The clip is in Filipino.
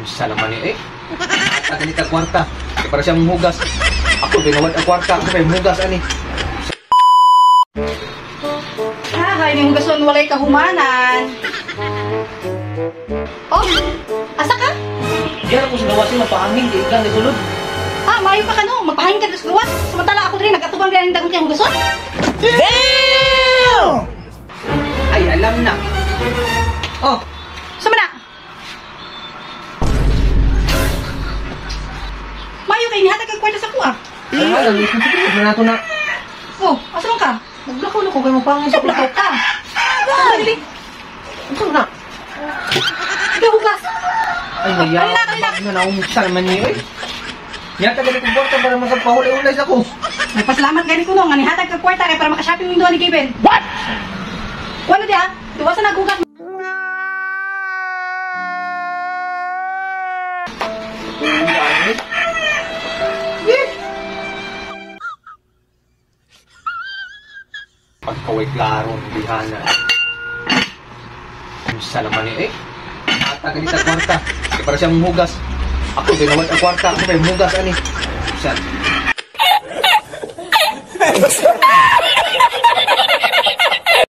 Sa laman eh. Ata ganita kwarta. Kaya para siyang hugas. Ako binawad ang kwarta. Ako may hugas ani. Kaya yung hugason walay kahumanan. Oh, asa ka? Diyan ako sa gawasin mapahangin. Di ka nasulod. Mayo pa ka no. Magpahangin ka sa gawas. Samantala ako rin nag-atubang ganang dagon kayong hugason. Damn! Ay, alam na. Oh, Sama na. Mayo kay nihatag kag kwarta sa kuha. alam mo. Sige, na na. Oh, asa man ka? Naglakaw ko kayo mapahangin sa Suplakaw ka. Dali. Ito na. Ikaw hugas. Ay, naya. Ano na umuksa naman niyo eh. Yata ganito kwarta para makapahuli-ulay sa ko. May pasalamat gani ko no nga nihatag kag kwarta kay para maka-shopping window ni Kevin. What? Wala di ha? Tuwasan na gugat. Pagkaway klaro ng bihana. Sa laman eh. Ata ganito kwarta. Kaya para siyang hugas. Ako binawad ang kwarta. Ako may hugas ani. Saan?